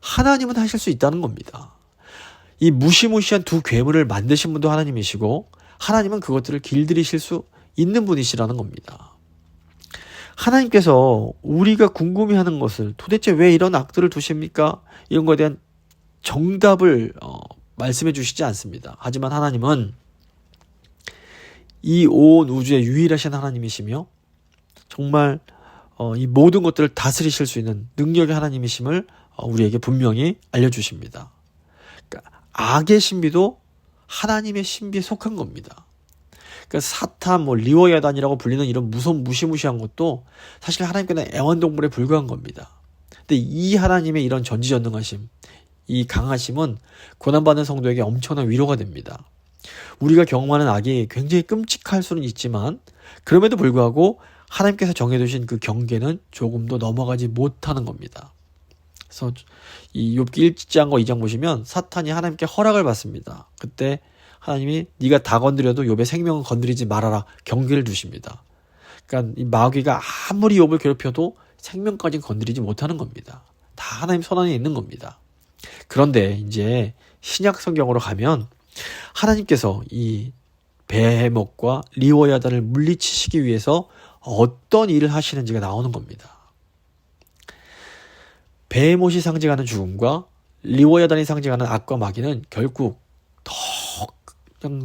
하나님은 하실 수 있다는 겁니다. 이 무시무시한 두 괴물을 만드신 분도 하나님이시고 하나님은 그것들을 길들이실 수 있는 분이시라는 겁니다. 하나님께서 우리가 궁금해하는 것을 도대체 왜 이런 악들을 두십니까? 이런 것에 대한 정답을 말씀해 주시지 않습니다. 하지만 하나님은 이 온 우주의 유일하신 하나님이시며 정말 이 모든 것들을 다스리실 수 있는 능력의 하나님이심을 우리에게 분명히 알려주십니다. 그러니까 악의 신비도 하나님의 신비에 속한 겁니다. 그러니까 사탄, 리워야단이라고 불리는 이런 무시무시한 것도 사실 하나님께는 애완동물에 불과한 겁니다. 근데 이 하나님의 이런 전지전능하심, 이 강하심은 고난받는 성도에게 엄청난 위로가 됩니다. 우리가 경험하는 악이 굉장히 끔찍할 수는 있지만 그럼에도 불구하고 하나님께서 정해두신 그 경계는 조금도 넘어가지 못하는 겁니다. 그래서 이 욥기 1장과 2장 보시면 사탄이 하나님께 허락을 받습니다. 그때 하나님이 네가 다 건드려도 욥의 생명은 건드리지 말아라 경계를 두십니다. 그러니까 이 마귀가 아무리 욥을 괴롭혀도 생명까지는 건드리지 못하는 겁니다. 다 하나님 손안에 있는 겁니다. 그런데 이제 신약 성경으로 가면 하나님께서 이 베헤못과 리워야단을 물리치시기 위해서 어떤 일을 하시는지가 나오는 겁니다. 베헤못이 상징하는 죽음과 리워야단이 상징하는 악과 마귀는 결국 더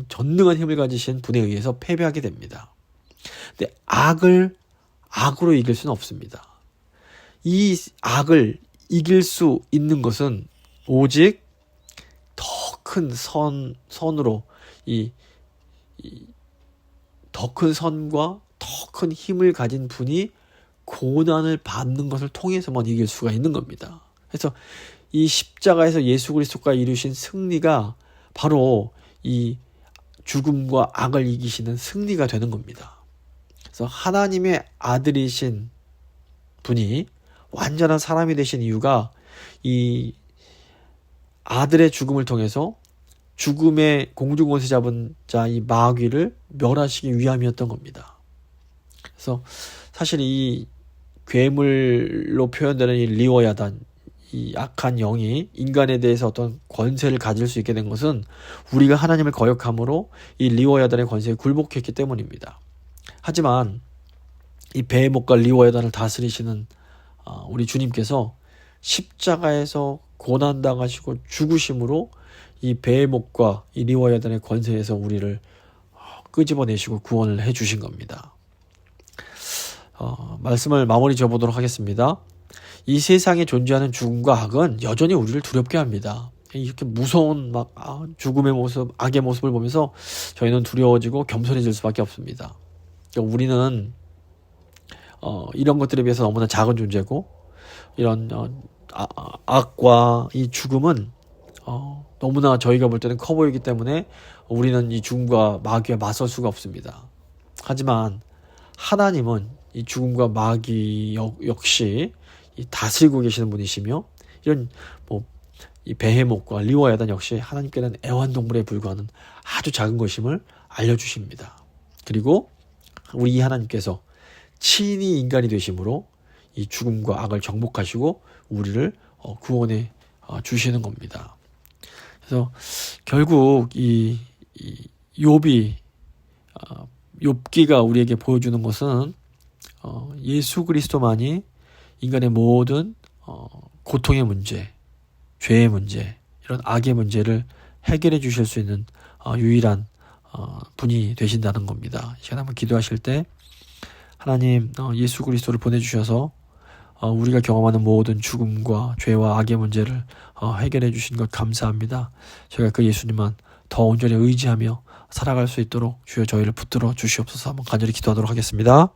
전능한 힘을 가지신 분에 의해서 패배하게 됩니다. 근데 악을 악으로 이길 수는 없습니다. 이 악을 이길 수 있는 것은 오직 더 큰 선으로 더 큰 선과 더 큰 힘을 가진 분이 고난을 받는 것을 통해서만 이길 수가 있는 겁니다. 그래서 이 십자가에서 예수 그리스도가 이루신 승리가 바로 이 죽음과 악을 이기시는 승리가 되는 겁니다. 그래서 하나님의 아들이신 분이 완전한 사람이 되신 이유가 이 아들의 죽음을 통해서 죽음의 공중권세 잡은 자 이 마귀를 멸하시기 위함이었던 겁니다. 그래서 사실 이 괴물로 표현되는 이 리워야단, 이 악한 영이 인간에 대해서 어떤 권세를 가질 수 있게 된 것은 우리가 하나님을 거역함으로 이 리워야단의 권세에 굴복했기 때문입니다. 하지만 이 베헤못과 리워야단을 다스리시는 우리 주님께서 십자가에서 고난당하시고 죽으심으로 이 베헤못과 이 리워야단의 권세에서 우리를 끄집어내시고 구원을 해주신 겁니다. 말씀을 마무리 지어보도록 하겠습니다. 이 세상에 존재하는 죽음과 악은 여전히 우리를 두렵게 합니다. 이렇게 무서운 죽음의 모습, 악의 모습을 보면서 저희는 두려워지고 겸손해질 수밖에 없습니다. 그러니까 우리는 이런 것들에 비해서 너무나 작은 존재고, 이런 악과 이 죽음은 너무나 저희가 볼 때는 커 보이기 때문에 우리는 이 죽음과 마귀와 맞설 수가 없습니다. 하지만 하나님은 이 죽음과 마귀 역시 다스리고 계시는 분이시며, 이런 이 베헤못과 리워야단 역시 하나님께는 애완동물에 불과하는 아주 작은 것임을 알려주십니다. 그리고 우리 이 하나님께서 친히 인간이 되심으로 이 죽음과 악을 정복하시고 우리를 구원해 주시는 겁니다. 그래서 결국 이 욥기가 우리에게 보여주는 것은 예수 그리스도만이 인간의 모든 고통의 문제, 죄의 문제, 이런 악의 문제를 해결해 주실 수 있는 유일한 분이 되신다는 겁니다. 이 시간에 한번 기도하실 때 하나님 예수 그리스도를 보내주셔서 우리가 경험하는 모든 죽음과 죄와 악의 문제를 해결해 주신 것 감사합니다. 저희가 그 예수님만 더 온전히 의지하며 살아갈 수 있도록 주여 저희를 붙들어 주시옵소서. 한번 간절히 기도하도록 하겠습니다.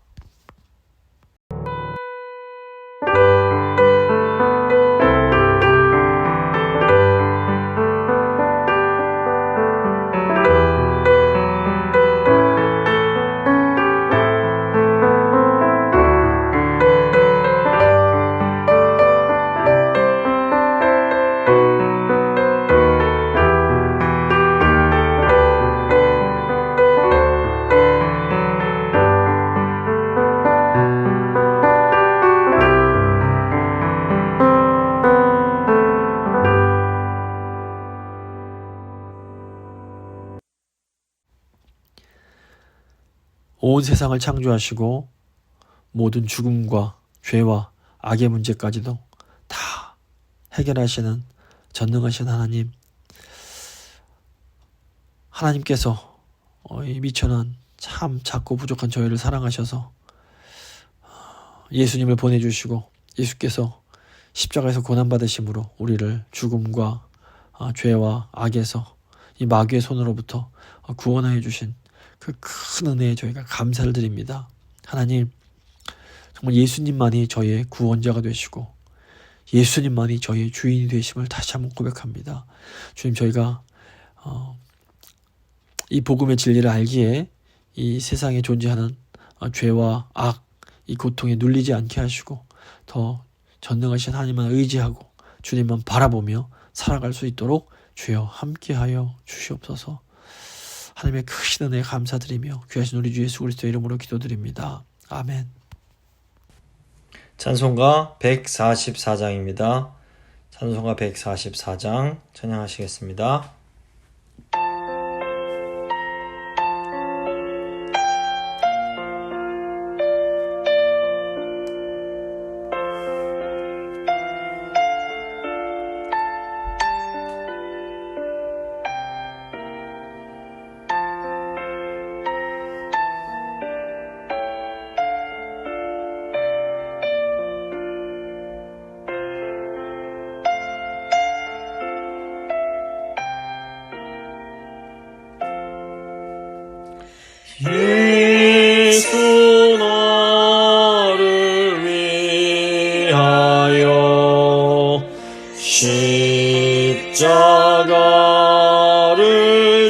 온 세상을 창조하시고 모든 죽음과 죄와 악의 문제까지도 다 해결하시는 전능하신 하나님, 하나님께서 이 미천한 참 작고 부족한 저희를 사랑하셔서 예수님을 보내주시고 예수께서 십자가에서 고난받으심으로 우리를 죽음과 죄와 악에서 이 마귀의 손으로부터 구원하여 주신 그 큰 은혜에 저희가 감사를 드립니다. 하나님, 정말 예수님만이 저희의 구원자가 되시고 예수님만이 저희의 주인이 되심을 다시 한번 고백합니다. 주님, 저희가 이 복음의 진리를 알기에 이 세상에 존재하는 죄와 악, 이 고통에 눌리지 않게 하시고 더 전능하신 하나님만 의지하고 주님만 바라보며 살아갈 수 있도록 주여 함께하여 주시옵소서. 하나님의 크신 은혜에 감사드리며 귀하신 우리 주 예수 그리스도의 이름으로 기도드립니다. 아멘. 찬송가 144장입니다. 찬송가 144장 찬양하시겠습니다. 예수 나를 위하여 십자가를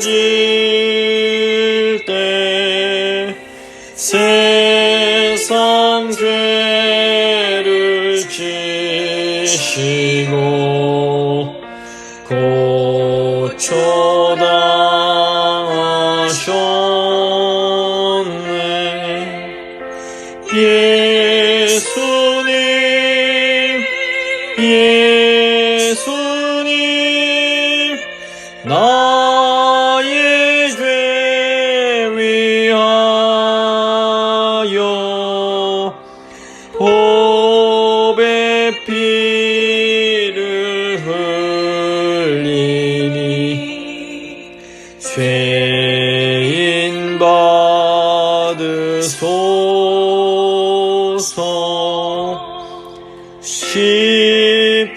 질 때 세상 죄를 지시고 고초당하셨네. 예수님, 죄인 받으소서. 십자가를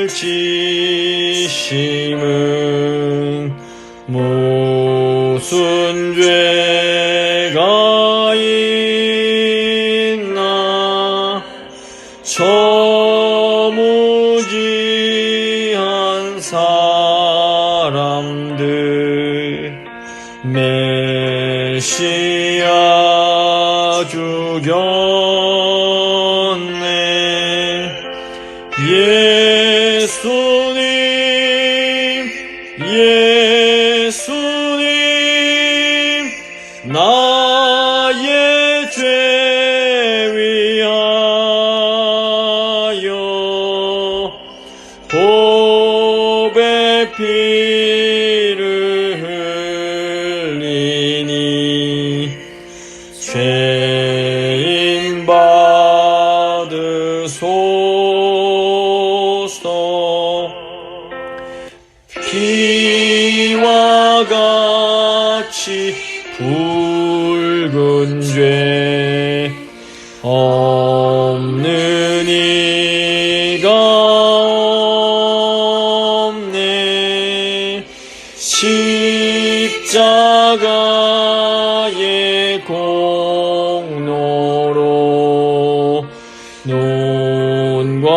지심은 무슨 죄가 있나. 저 무지한 사람들 메시아 죽였네. 예수님 나의 죄 위하여 보배 피를 흘리니 죄인 받으소서. 피와 같이 붉은 죄 없는 이가 없네. 십자가의 공로로 눈과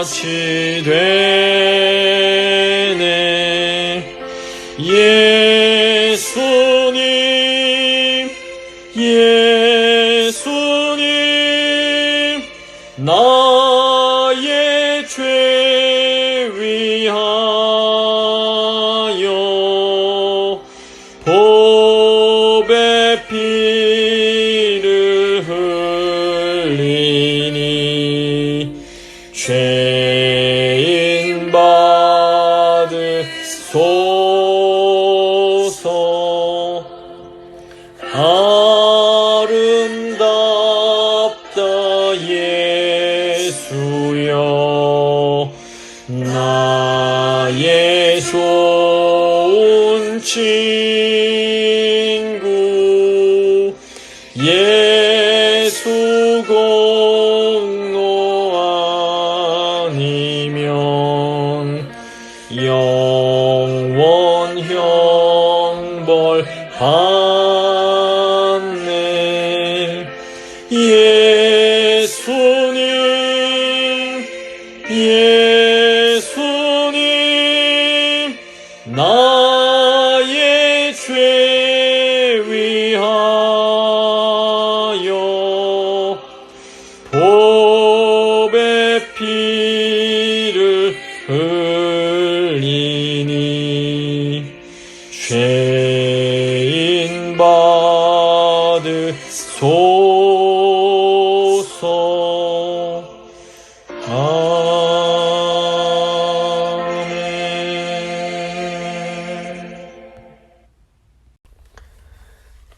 같이 되네. 예수님 나의 죄 위하여 보배 피를 흘리니 죄인 받으소서. 아름답다 예수여 나의 좋은 친구. 예수 공로 아니면 영원 형벌 받네. 예수님 나의 죄 위하여 보배 피를 흘리니 죄인 받으소서.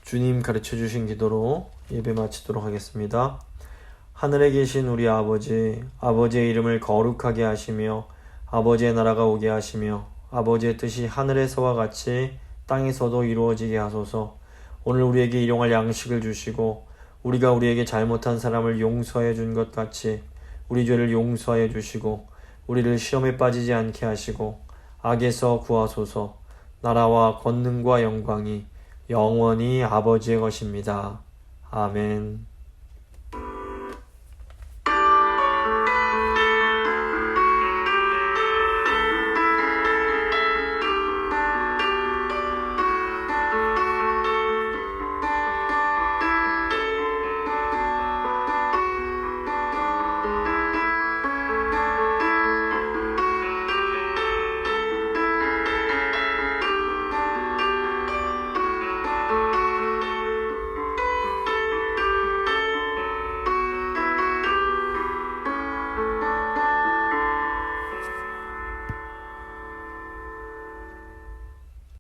주님 가르쳐 주신 기도로 예배 마치도록 하겠습니다. 하늘에 계신 우리 아버지, 아버지의 이름을 거룩하게 하시며 아버지의 나라가 오게 하시며 아버지의 뜻이 하늘에서와 같이 땅에서도 이루어지게 하소서. 오늘 우리에게 일용할 양식을 주시고 우리가 우리에게 잘못한 사람을 용서해 준 것 같이 우리 죄를 용서해 주시고 우리를 시험에 빠지지 않게 하시고 악에서 구하소서. 나라와 권능과 영광이 영원히 아버지의 것입니다. 아멘.